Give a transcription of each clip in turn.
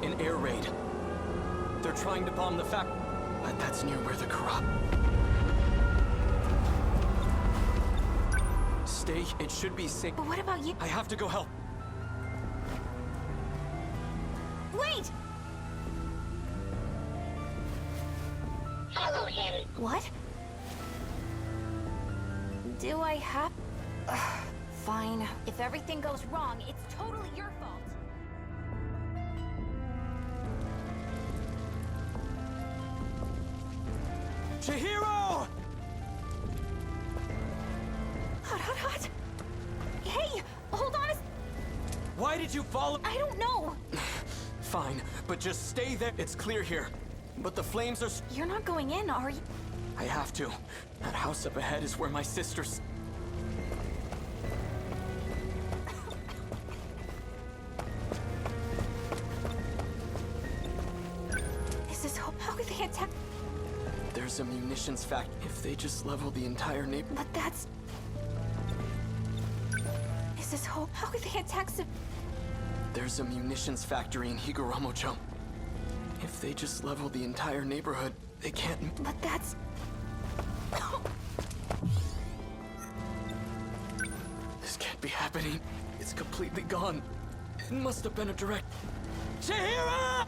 An air raid. They're trying to bomb the fact, but that's near where the corrupt. Stay, it should be safe. But what about you? I have to go help. Wait! Follow him. What? Do I have... Fine. If everything goes wrong, it's totally your fault. Chihiro! Hot. Hey, hold on a... Why did you follow? I don't know. Fine, but just stay there. It's clear here. But the flames are... You're not going in, are you? I have to. That house up ahead is where my sister's... This is... How could they attack? There's a munitions fact. If they just level the entire neighborhood... But that's... Is this hope? How could they attack some... There's a munitions factory in Higuramocho. If they just level the entire neighborhood, they can't... But that's... This can't be happening. It's completely gone. It must have been a direct... Chihiro!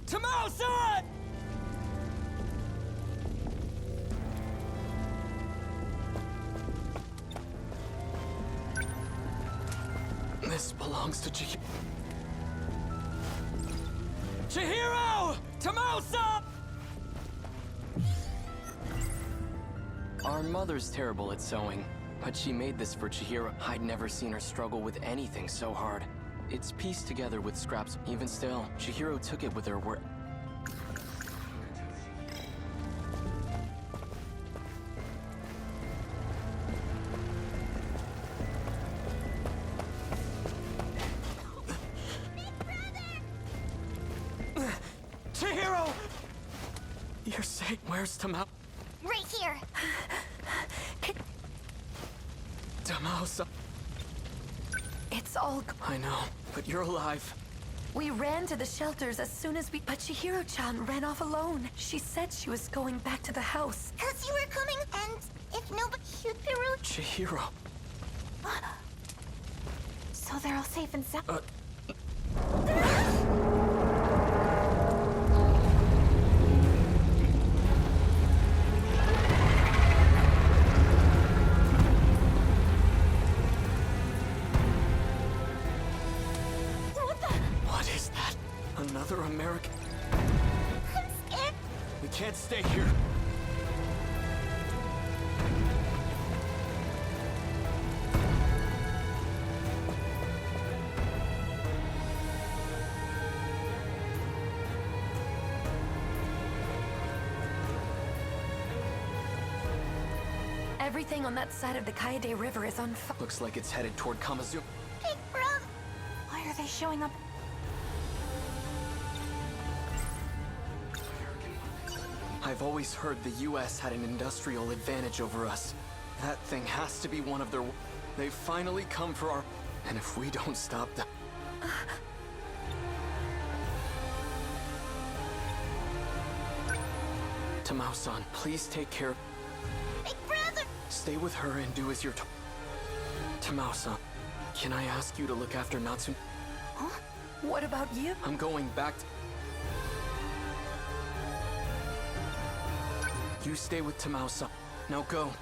Tamao-san! This belongs to Chihiro! Tamao-san! Our mother's terrible at sewing, but she made this for Chihiro. I'd never seen her struggle with anything so hard. It's pieced together with scraps. Even still, Chihiro took it with her where... Chihiro! You're safe. Where's Tamao? Right here. Tamao-san. It's all... I know, but you're alive. We ran to the shelters as soon as we... But Chihiro-chan ran off alone. She said she was going back to the house. Cause you were coming, and if nobody... You'd be really... Chihiro. So they're all safe and sound. What is that? Another American? I'm scared. We can't stay here. Everything on that side of the Kaede River is on fire. Looks like it's headed toward Kamazu. Big brother. Why are they showing up? I've always heard the US had an industrial advantage over us. That thing has to be one of their... They've finally come for our... And if we don't stop them... Tamao-san, please take care... Big brother. Stay with her and do as you're told. Tamao-san, can I ask you to look after Natsu? What about you? I'm going back to... You stay with Tamao-san. Now go.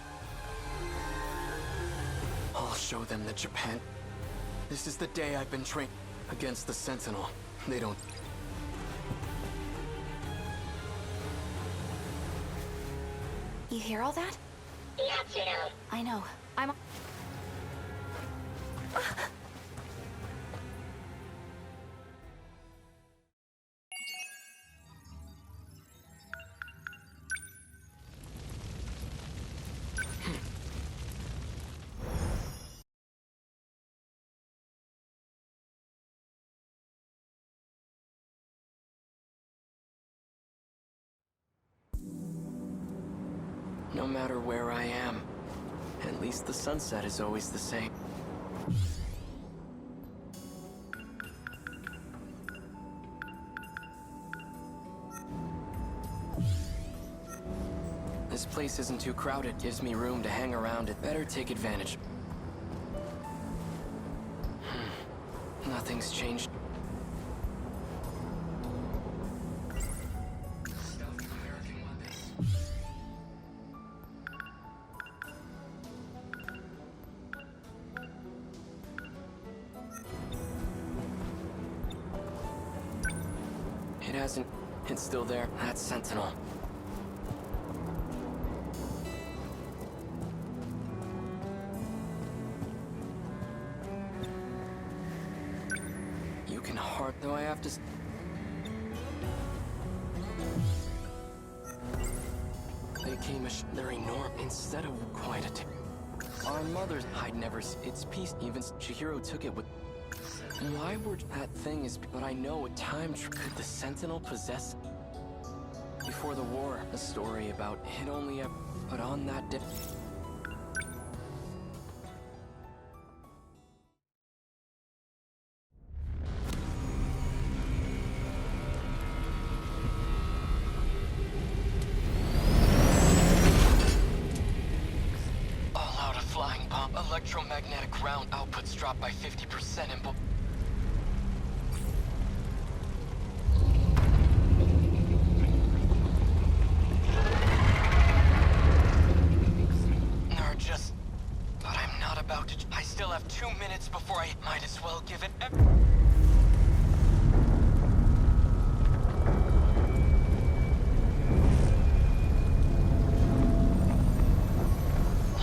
I'll show them that Japan... This is the day I've been trained against the Sentinel. They don't... You hear all that? Natsuno. I know. I'm... No matter where I am, at least the sunset is always the same. This place isn't too crowded. Gives me room to hang around. It better take advantage. Nothing's changed. It hasn't. It's still there. That's Sentinel. You can hard, though I have to. They came they're enormous instead of quite a. Our mother's. I'd never. It's peace. Even Chihiro took it with. Why would that thing is? But I know a time could the Sentinel possess? Before the war, a story about it only ever. But on that day. All out a flying bomb. Electromagnetic round outputs dropped by 50% in. I still have 2 minutes before I might as well give it.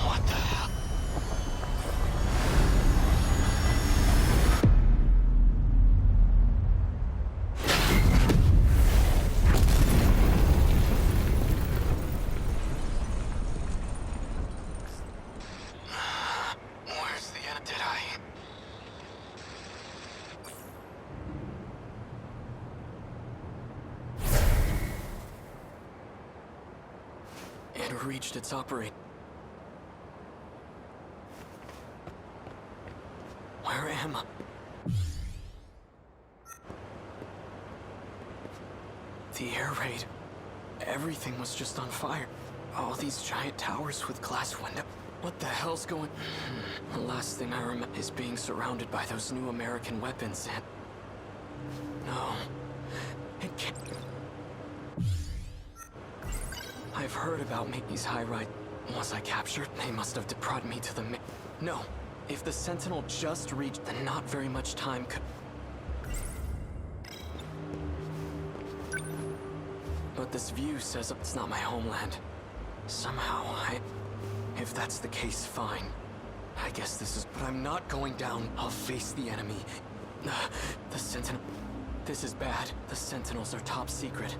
What the hell? It reached its operate. Where am I? The air raid. Everything was just on fire. All these giant towers with glass windows. What the hell's going? The last thing I remember is being surrounded by those new American weapons and... No. It can't... I've heard about Mickey's high-rise. Was I captured? They must have brought me to the No. If the Sentinel just reached, then not very much time could... But this view says it's not my homeland. Somehow, if that's the case, fine. I guess this is... But I'm not going down. I'll face the enemy. The Sentinel... This is bad. The Sentinels are top secret.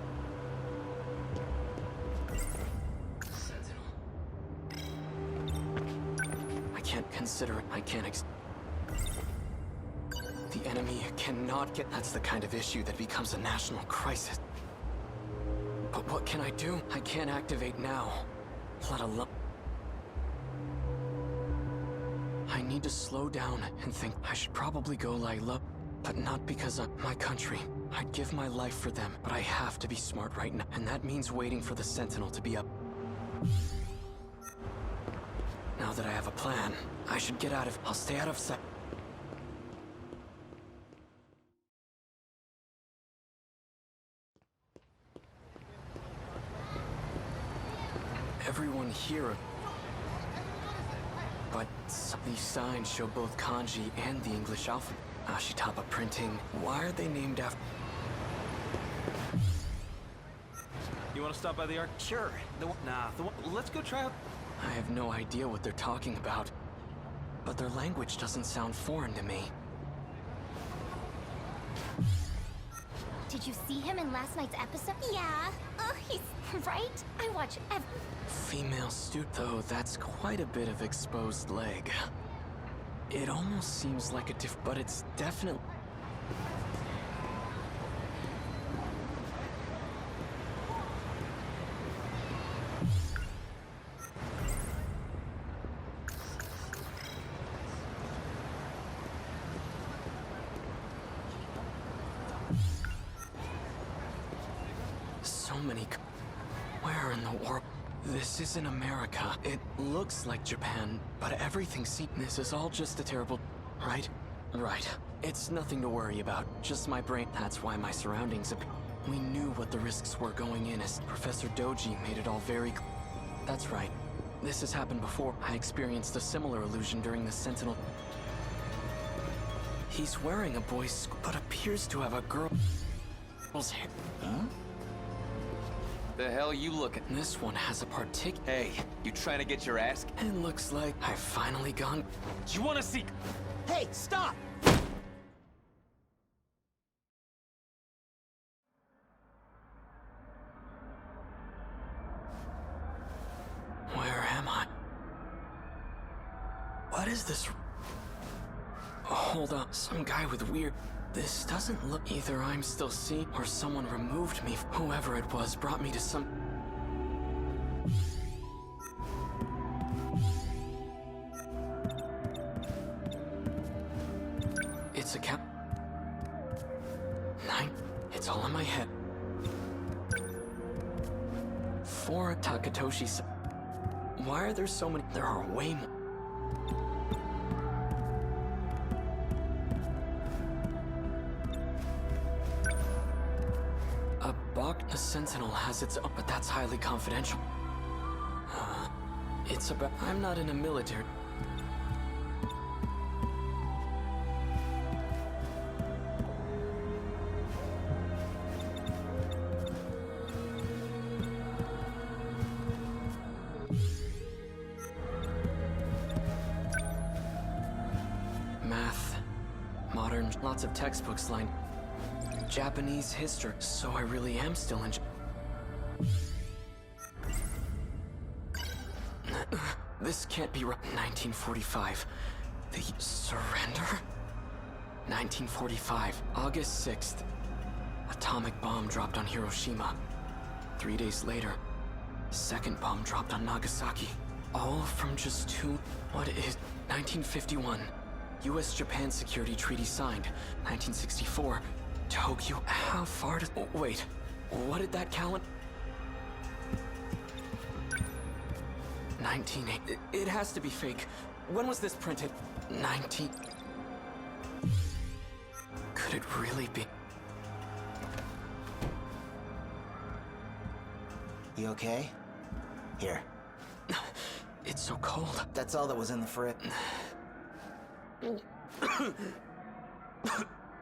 Consider it. I can't The enemy cannot get... That's the kind of issue that becomes a national crisis. But what can I do? I can't activate now. Let alone... I need to slow down and think I should probably go lie low. But not because of my country. I'd give my life for them, but I have to be smart right now. And that means waiting for the Sentinel to be up. Now that I have a plan, I should get out of... I'll stay out of sight. Everyone here... But these signs show both kanji and the English alphabet. Ashitaba printing. Why are they named after... You want to stop by the arc? Sure. Let's go try out... I have no idea what they're talking about, but their language doesn't sound foreign to me. Did you see him in last night's episode? Yeah. Oh, he's... Right? I watch every... Female student, though, that's quite a bit of exposed leg. It almost seems like a but it's definitely... So many... Where in the world? This isn't America. It looks like Japan, but everything this is all just a terrible... Right? Right. It's nothing to worry about. Just my brain. That's why my surroundings... We knew what the risks were going in as Professor Doji made it all very... That's right. This has happened before. I experienced a similar illusion during the Sentinel... He's wearing a boy's... but appears to have a girl's hair. Huh? The hell you looking? This one has a Hey, you trying to get your ass? It looks like I've finally gone... Do you want to see? Hey, stop! Where am I? What is this? Hold on, some guy with weird... This doesn't look... Either I'm still seeing, or someone removed me. Whoever it was brought me to some... It's a cap... 9. It's all in my head. 4 Takatoshi... Why are there so many? There are way more. A Sentinel has its own, but that's highly confidential. It's about... I'm not in a military... Math, modern, lots of textbooks lined. Japanese history, so I really am still in... This can't be right. 1945. The surrender? 1945, August 6th. Atomic bomb dropped on Hiroshima. 3 days later, second bomb dropped on Nagasaki. All from just 2... What is... 1951. US-Japan Security Treaty signed. 1964. Tokyo... How far does... Oh, wait. What did that calendar... 1980... It has to be fake. When was this printed? 19... Could it really be... You okay? Here. It's so cold. That's all that was in the fridge.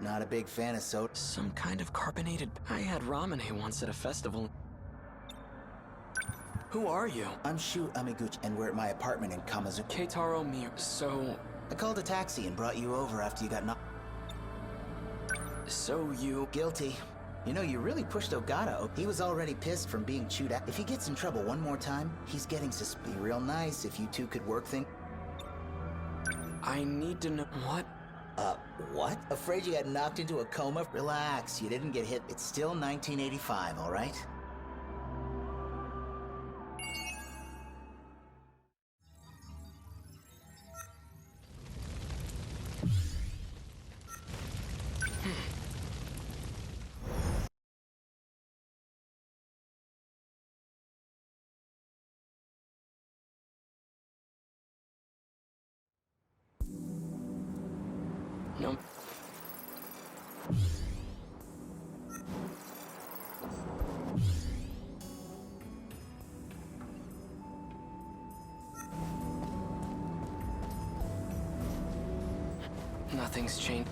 Not a big fan of soda. Some kind of carbonated... I had ramen once at a festival. Who are you? I'm Shu Amiguchi, and we're at my apartment in Kamazu. Keitaro Miura. So... I called a taxi and brought you over after you got knocked. So you... Guilty. You know, you really pushed Ogata. He was already pissed from being chewed out. If he gets in trouble one more time, he's getting be real nice if you two could work things. I need to know... What? What? Afraid you got knocked into a coma? Relax, you didn't get hit. It's still 1985, all right? No. Nothing's changed.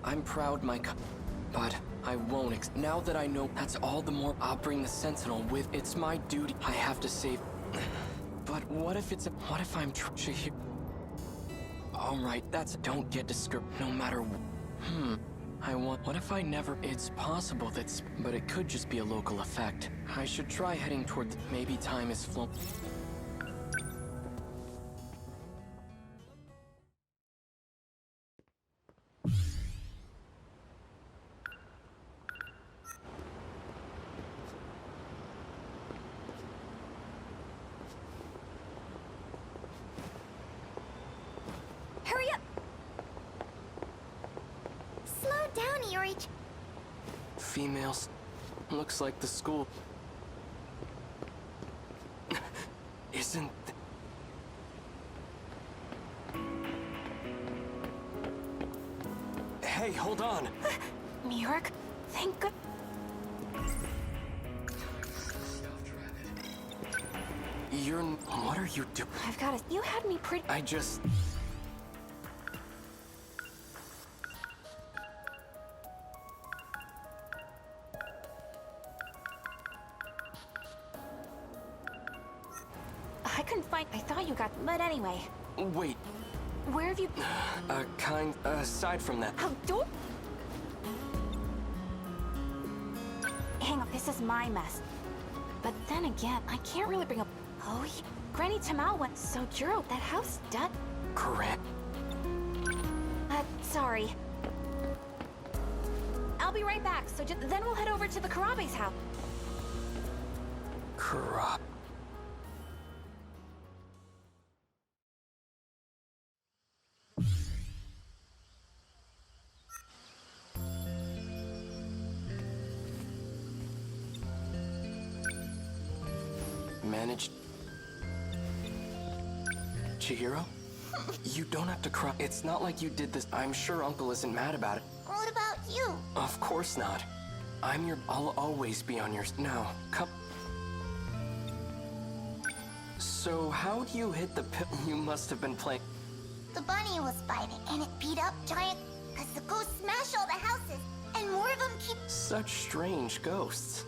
I'm proud, but I won't. Now that I know, that's all the more I'll bring the Sentinel with. It's my duty. I have to save. But what if it's what if I'm here? All right, don't get discouraged. No matter. What if I never? It's possible but it could just be a local effect. I should try heading toward. Maybe time is flown. females. Looks like the school isn't... Hey, hold on! Miura, thank God. You're... What are you doing? I've got to... You had me pretty... I just... I couldn't find... I thought you got... But anyway, Wait, where have you... aside from that... How do... Hang on, this is my mess. But then again, I can't really bring up... Oh, Granny Tamao went... So, Juro, that house dead? Correct. Sorry. I'll be right back, so then we'll head over to the Karabe's house. Corrupt. Managed... Chihiro? You don't have to cry. It's not like you did this. I'm sure Uncle isn't mad about it. What about you? Of course not. I'll always be on your... Now, come... So, how do you hit the You must have been playing... The bunny was fighting, and it beat up giant... Cause the ghosts smash all the houses, and more of them keep... Such strange ghosts.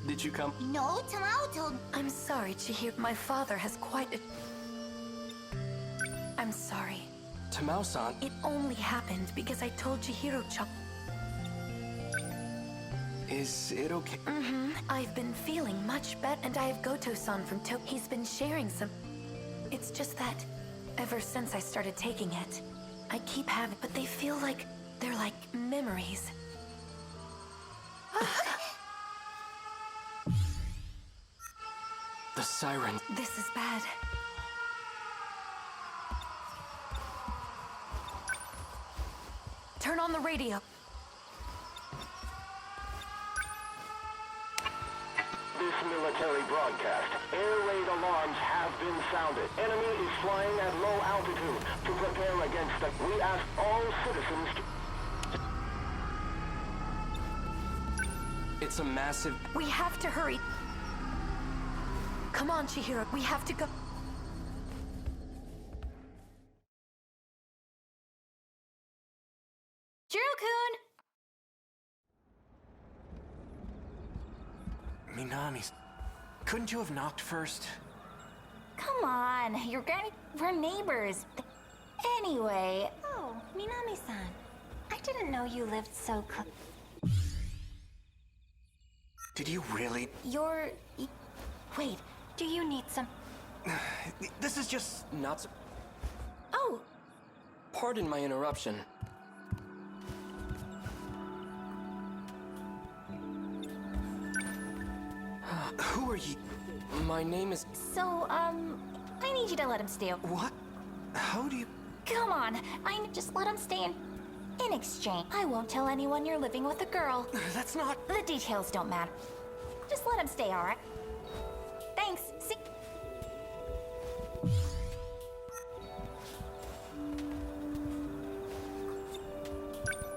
Did you come... No, Tamao told... I'm sorry, Chihiro. My father has quite a... I'm sorry. Tamao-san... It only happened because I told Chihiro-chan. Is it okay? I've been feeling much better, and I have Goto-san from Tokyo. He's been sharing some... It's just that, ever since I started taking it, I keep having... But they feel like... They're like memories. The siren... This is bad. Turn on the radio. This military broadcast. Air raid alarms have been sounded. Enemy is flying at low altitude. To prepare against them, we ask all citizens to... It's a massive... We have to hurry. Come on, Chihiro. We have to go. Jiro-kun! Minami, couldn't you have knocked first? Come on, your granny... We're neighbors. Anyway... Oh, Minami-san. I didn't know you lived so close. Did you really? Wait, do you need some... This is just... Not so... Oh, Pardon my interruption. Who are you? My name is... so, I need you to let him stay. What? How do you... Come on, just let him stay in exchange. I won't tell anyone you're living with a girl. That's not... The details don't matter. Just let him stay, all right? Thanks. See...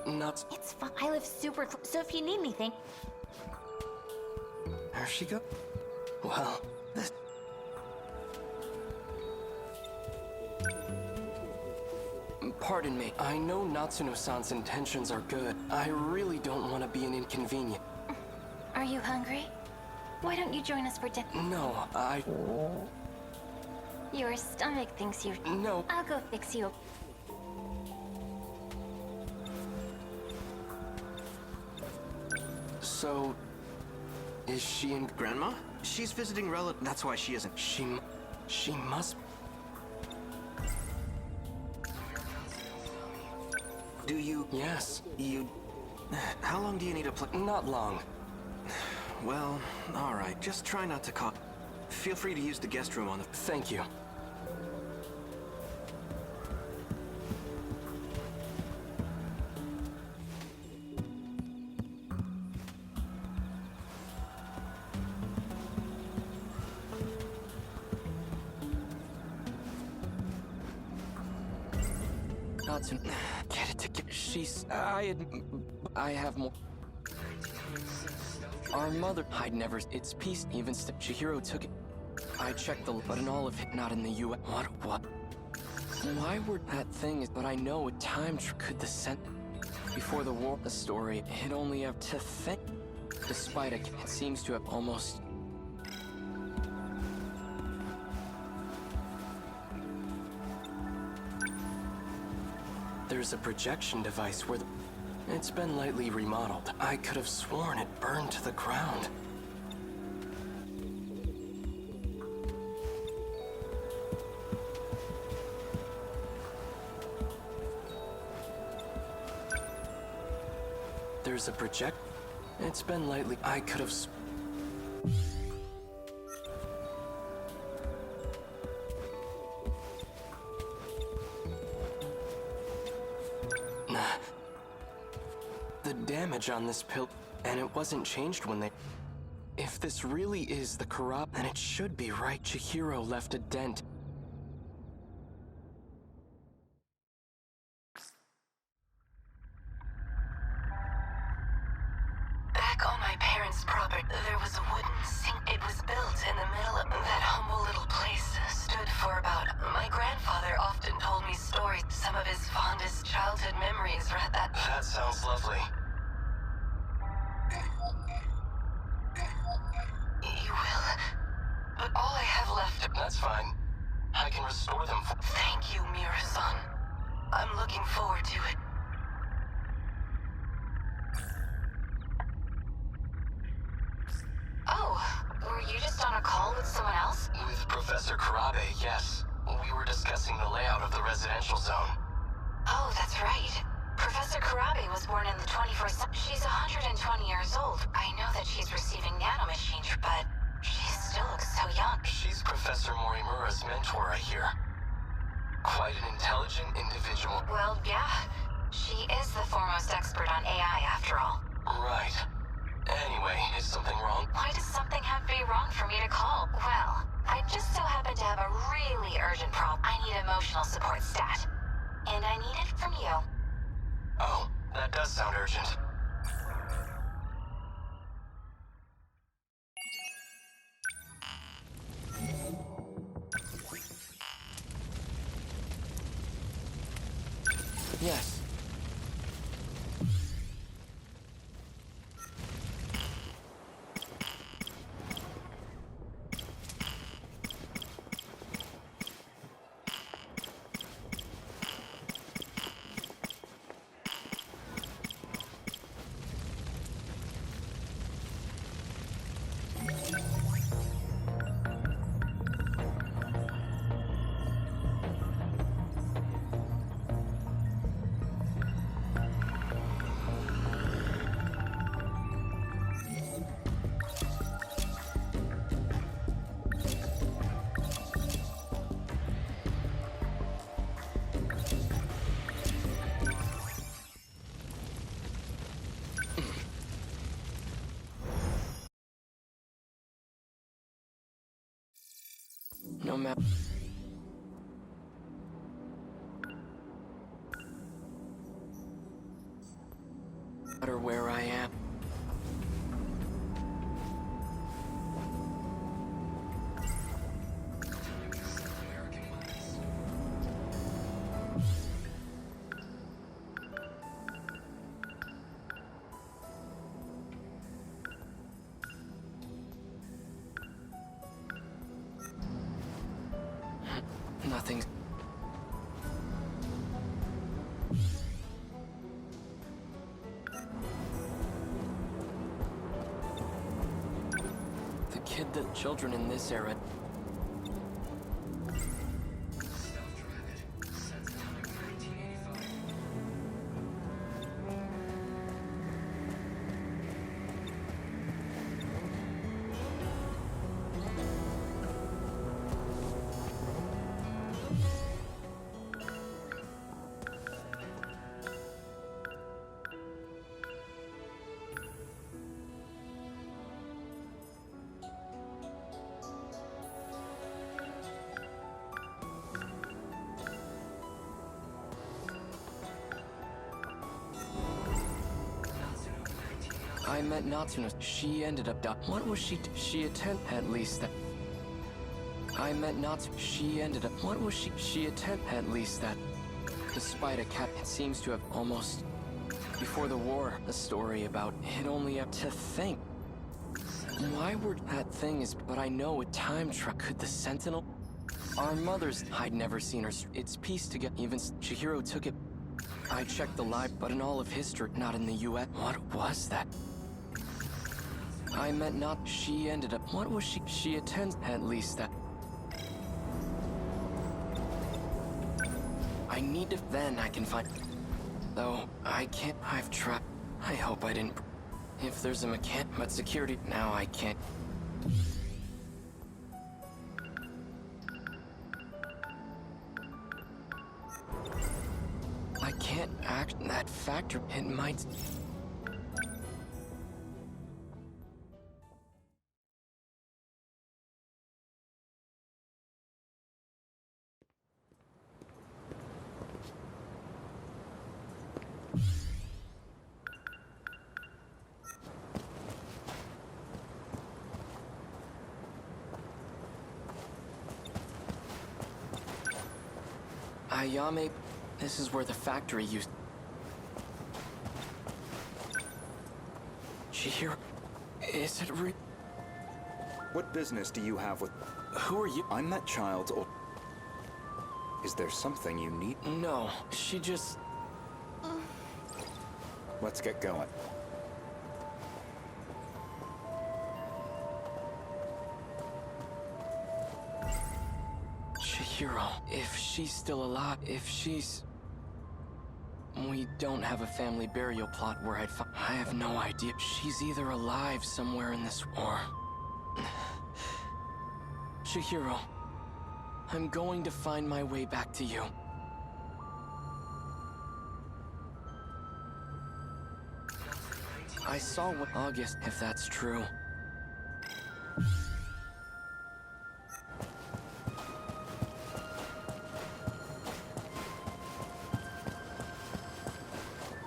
Not... It's fine. I live super close, so if you need anything... There she go. Well, this... Pardon me. I know Natsuno-san's intentions are good. I really don't want to be an inconvenience. Are you hungry? Why don't you join us for dinner? No, Your stomach thinks you... No. I'll go fix you. So... Is she in... Grandma? She's visiting relatives. That's why she isn't. She must... Do you... Yes. How long do you need to play? Not long. Well, all right. Just try not to cough. Feel free to use the guest room on the... Thank you. not to get it together. I have more. Our mother, I'd never, it's peace, even Chihiro took it. I checked but in all of it, not in the U.S. What? Why were that thing is, but I know a time could the before the war, the story, it only have to think. Despite it seems to have almost. There's a projection device where it's been lightly remodeled. I could have sworn it burned to the ground. There's a it's been lightly. I could have. The damage on this pill, and it wasn't changed when they. If this really is the corrupt, then it should be right. Chihiro left a dent. Back on my parents' property, there was a wooden sink. It was built in the middle of that humble little place. Stood for about. My grandfather often told me stories. Some of his fondest childhood memories were at that. That sounds lovely. You will. But all I have left. That's fine. I can restore them. Thank you, Miura-san. I'm looking forward to it. Oh, were you just on a call with someone else? With Professor Karabe, yes. We were discussing the layout of the residential zone. Oh, that's right. Professor Karabe was born in the 21st century. She's 120 years old. I know that she's receiving nanomachines, but she still looks so young. She's Professor Morimura's mentor, I hear. Quite an intelligent individual. Well, yeah. She is the foremost expert on AI, after all. Right. Anyway, is something wrong? Why does something have to be wrong for me to call? Well, I just so happen to have a really urgent problem. I need emotional support stat. And I need it from you. Oh, that does sound urgent. Yes. No matter where I am. Nothing. The children in this era. I met Natsuno. She ended up What was she? She at least that. I met Natsu. She ended up. What was she? She at least that. Despite a cat, it seems to have almost. Before the war, a story about it only up to think. Why were that thing is. But I know a time trap. Could the Sentinel? Our mother's. I'd never seen her. It's pieced together. Even Chihiro took it. I checked the live, but in all of history, not in the U.S. What was that? I meant not. She ended up. What was she? She attends at least that. I need to. Then I can find. Though I can't. I've tried. I hope I didn't. If there's a mechanic, but security. Now I can't. I can't act that factor. It might. Ayame, this is where the factory used. Chihiro, is it re? What business do you have with... Who are you? I'm that child's old... Is there something you need? No, she just... Let's get going. Chihiro, if she's still alive, if she's... We don't have a family burial plot where I'd find... I have no idea. She's either alive somewhere in this war. Chihiro, I'm going to find my way back to you. I saw what August, if that's true.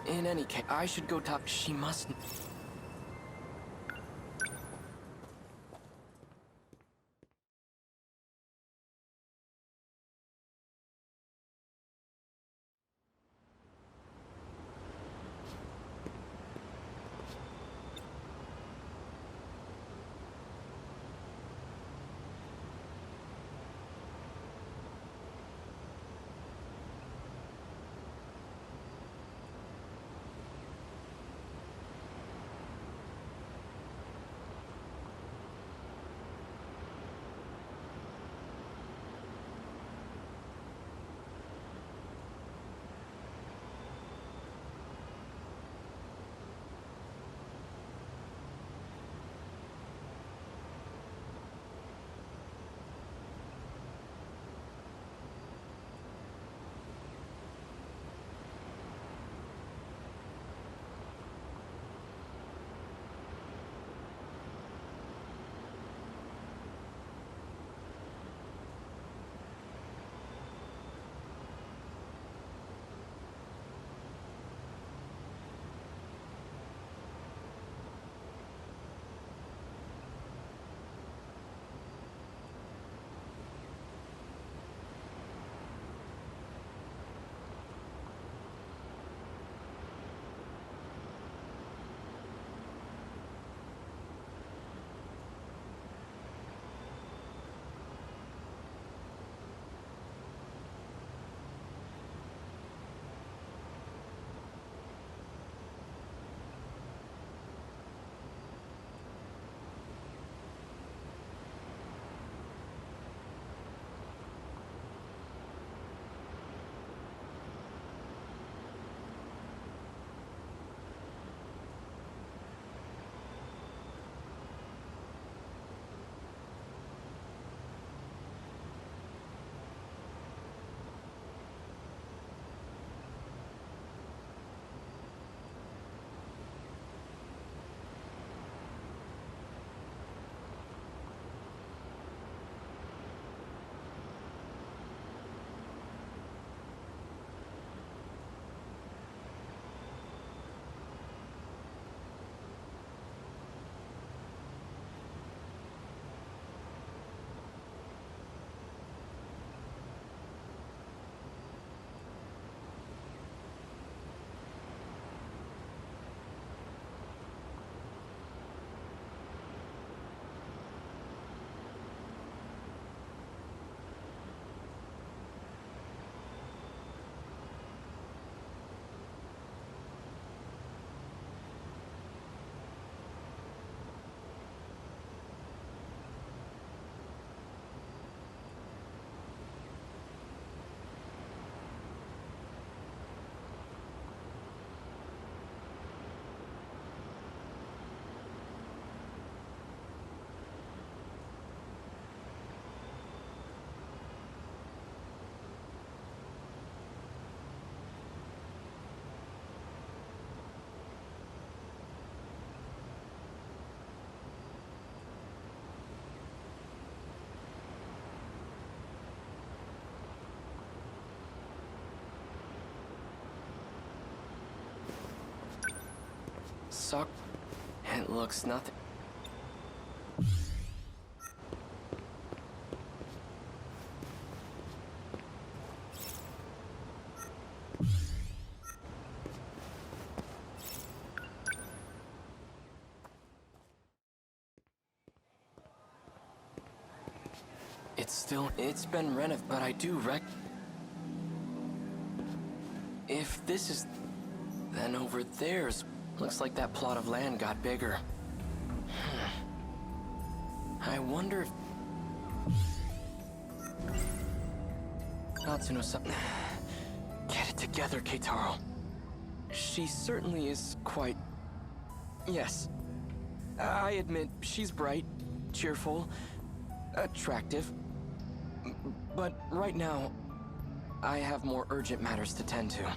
In any case, I should go talk. She mustn't. suck. It looks nothing. It's been renovated, but I do if this is, then over there's, looks like that plot of land got bigger. I wonder if... Natsuno-san... Get it together, Keitaro. She certainly is quite... Yes. I admit, she's bright, cheerful, attractive. But right now, I have more urgent matters to tend to.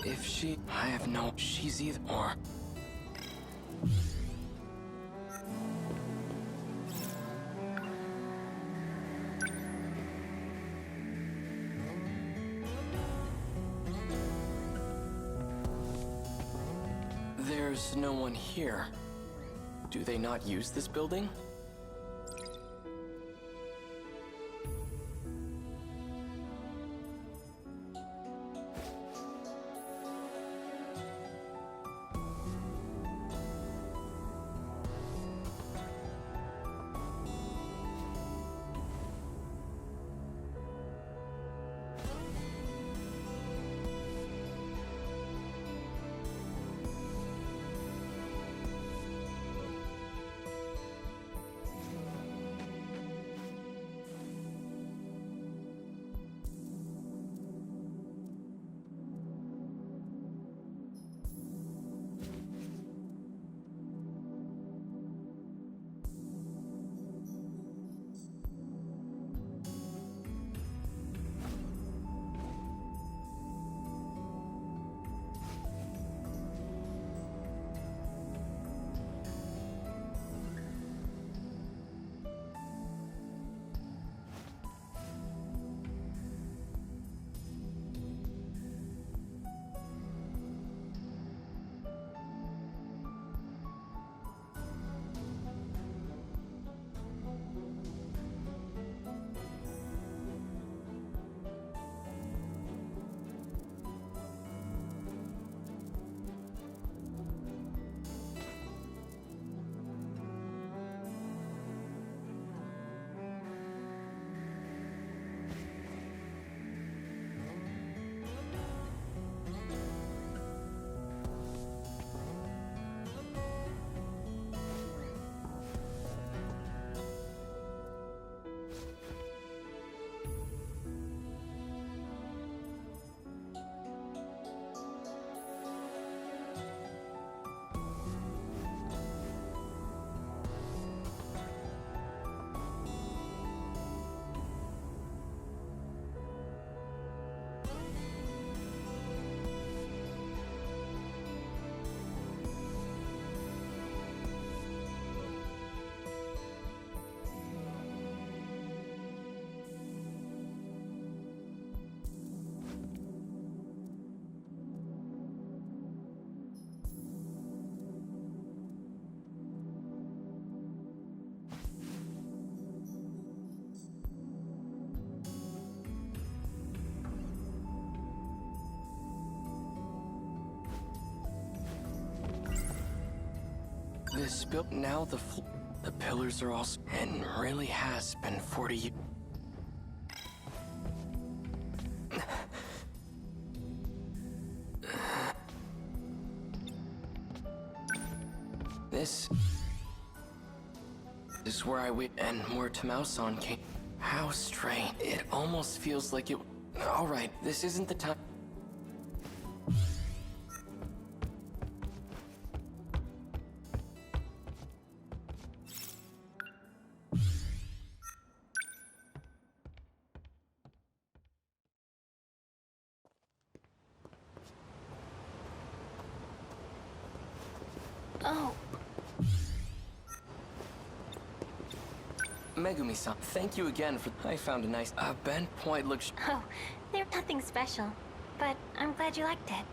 If she... I have no... She's either... Or... There's no one here. Do they not use this building? This built now the pillars are all and really has been 40 years. This is where I wait and where Tamao-san came. How strange. It almost feels like it. All right, this isn't the time. Oh, Megumi-san, thank you again for. I found a nice. Ben Point looks. oh, they're nothing special. But I'm glad you liked it.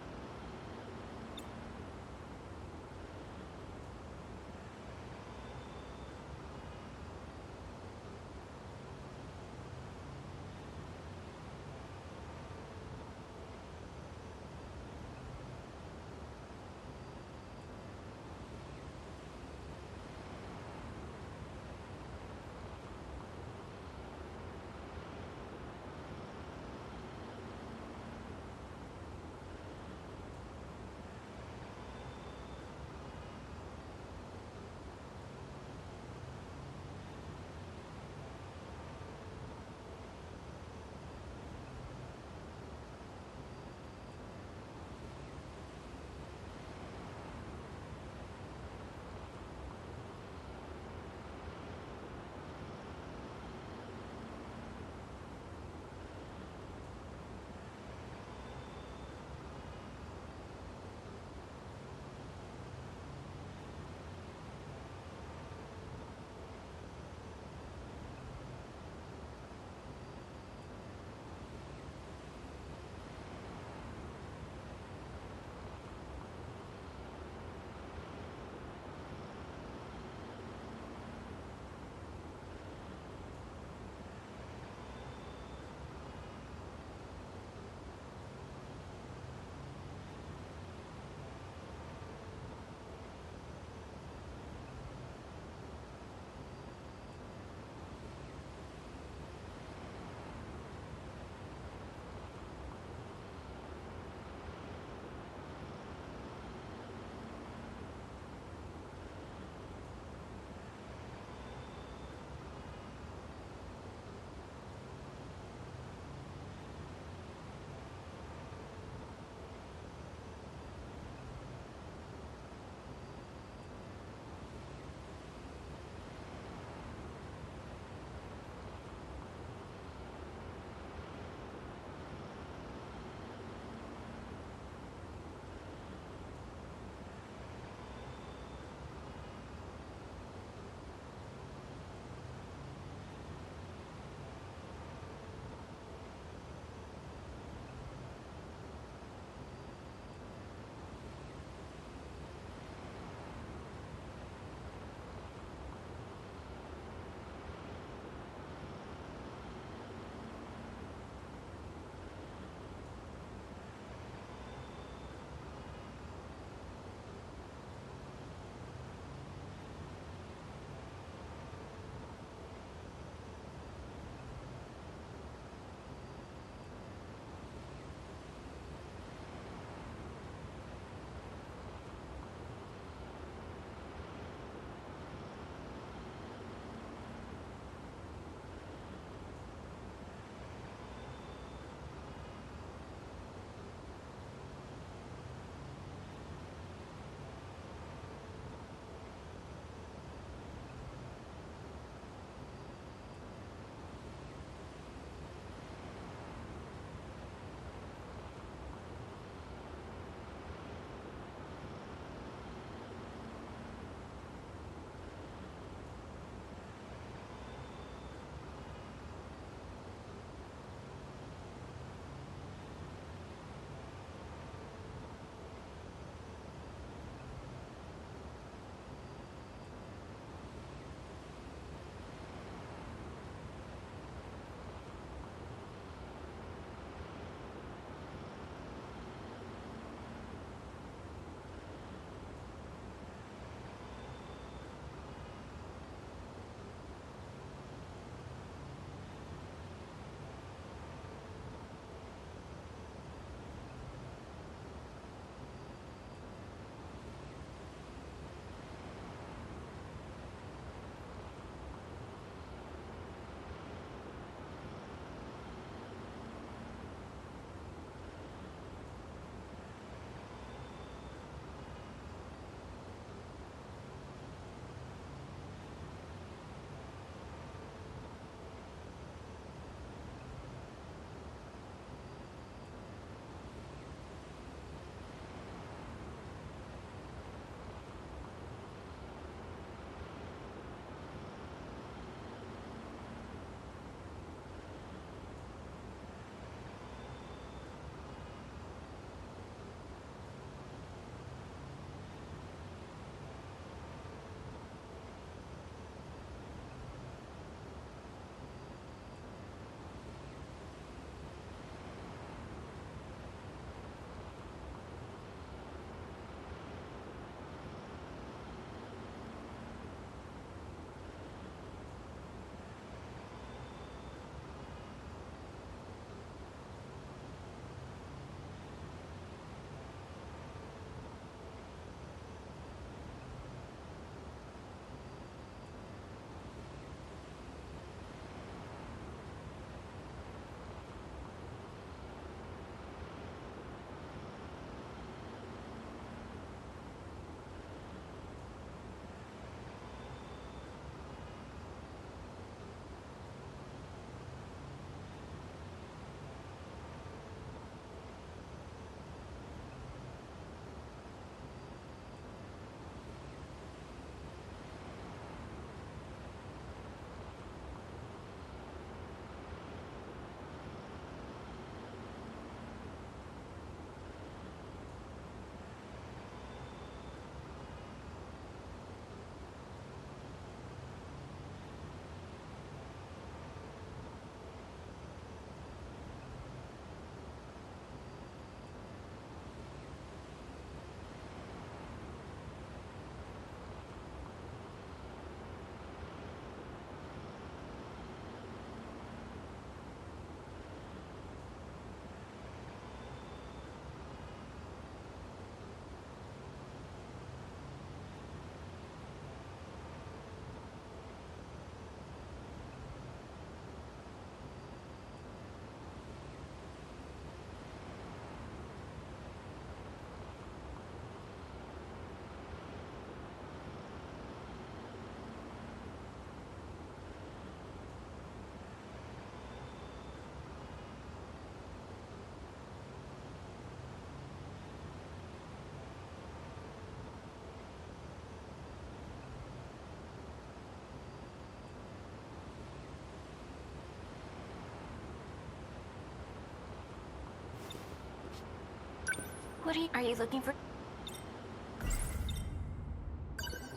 Are you looking for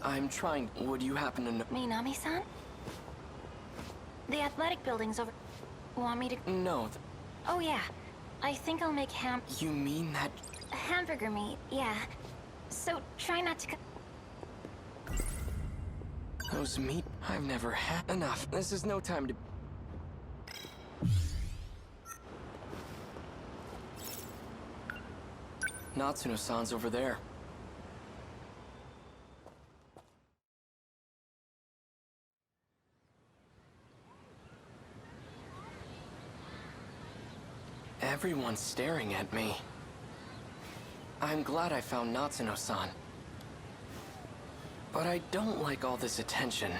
I'm trying. Would you happen to know? Minami-san? The athletic building's over. Want me to? No. Oh yeah. I think I'll make You mean that? hamburger meat, yeah. So try not to Those meat? I've never had enough. This is no time to. Natsuno-san's over there. Everyone's staring at me. I'm glad I found Natsuno-san. But I don't like all this attention.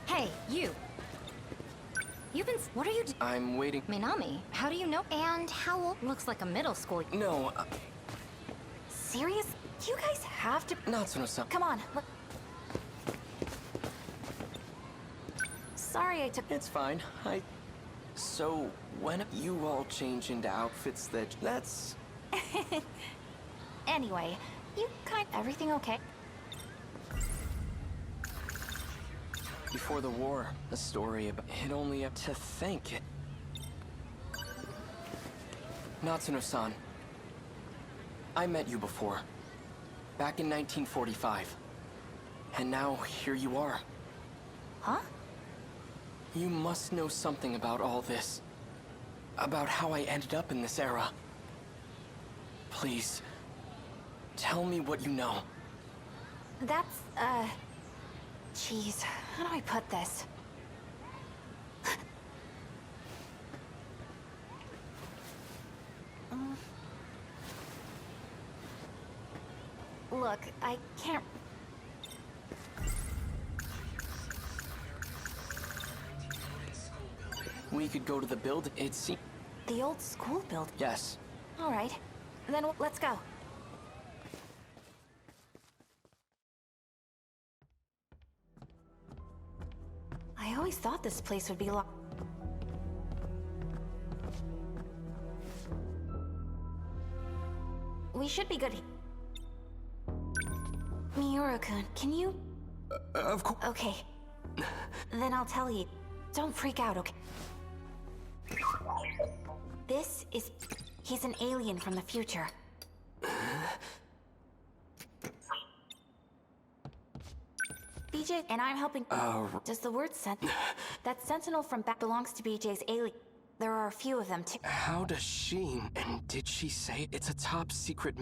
Hey, you. You've been... What are you I'm waiting. Minami, how do you know? And how old? Looks like a middle school. No, Serious? You guys have to. Natsuno-san. Come on. Sorry I took. It's fine. So, when you all change into outfits that's... Anyway, everything okay? Before the war, a story about it only have to think it. Natsuno-san, I met you before, back in 1945. And now, here you are. Huh? You must know something about all this. About how I ended up in this era. Please, tell me what you know. That's, Jeez, how do I put this? Look, I can't... We could go to the building. It's... The old school building? Yes. All right. Then let's go. I always thought this place would be locked. We should be good. Miura-kun, can you... Of course. Okay. Then I'll tell you. Don't freak out, okay? This is... He's an alien from the future. BJ and I'm helping... Does the word That Sentinel from back belongs to BJ's alien. There are a few of them too. How does she... And did she say it's a top secret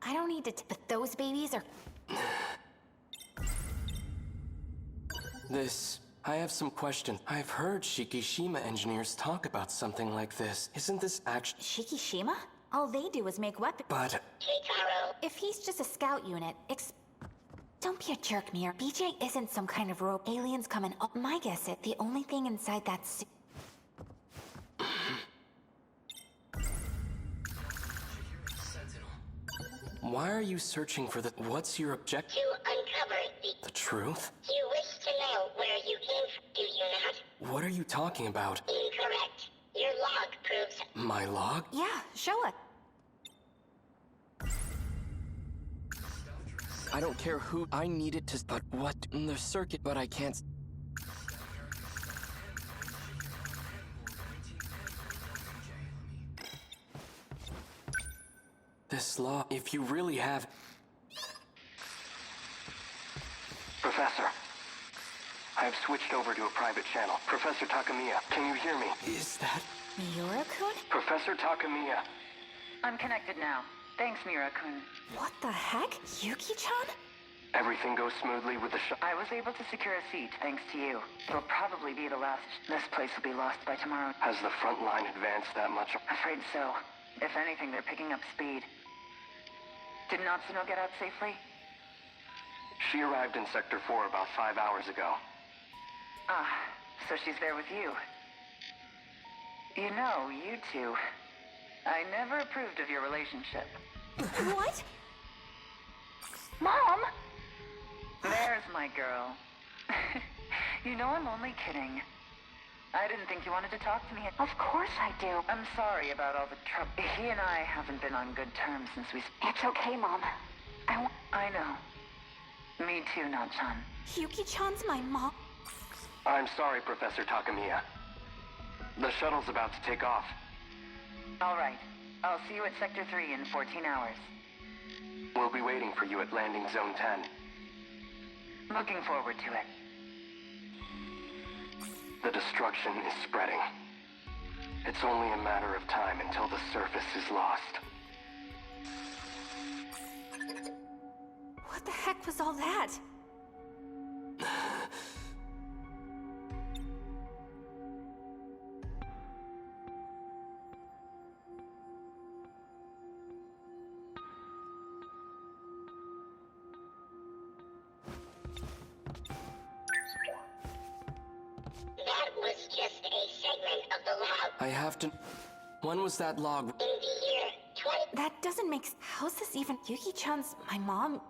I don't need to but those babies are... I have some questions. I've heard Shikishima engineers talk about something like this. Isn't this actually... Shikishima? All they do is make weapons. But... If he's just a scout unit, don't be a jerk, Miura. BJ isn't some kind of rogue. Aliens coming. Oh, my guess is the only thing inside that suit. Why are you searching for the... What's your objective? To uncover The truth? You wish to know where you came from, do you not? What are you talking about? Incorrect. Your log proves... My log? Yeah, show it. I don't care who I need it to... But what? The circuit, but I can't... This law, if you really have... Professor, I have switched over to a private channel. Professor Takamiya, can you hear me? Is that... Miura-kun? Professor Takamiya. I'm connected now. Thanks, Miura-kun. What the heck? Yuki-chan? Everything goes smoothly with the I was able to secure a seat, thanks to you. It'll probably be the last. This place will be lost by tomorrow. Has the front line advanced that much? Afraid so. If anything, they're picking up speed. Did Natsuno get out safely? She arrived in Sector 4 about 5 hours ago. Ah, so she's there with you. You know, you two. I never approved of your relationship. What? Mom! There's my girl. You know I'm only kidding. I didn't think you wanted to talk to me. Of course I do. I'm sorry about all the trouble. He and I haven't been on good terms since we... It's okay, Mom. I know. Me too, Nan-chan. Yuki-chan's my mom. I'm sorry, Professor Takamiya. The shuttle's about to take off. All right. I'll see you at Sector 3 in 14 hours. We'll be waiting for you at Landing Zone 10. Looking forward to it. The destruction is spreading. It's only a matter of time until the surface is lost. What the heck was all that? That was just a segment of the log. I have to... When was that log? In the year 20... That doesn't make... How's this even... Yuki-chan's my mom?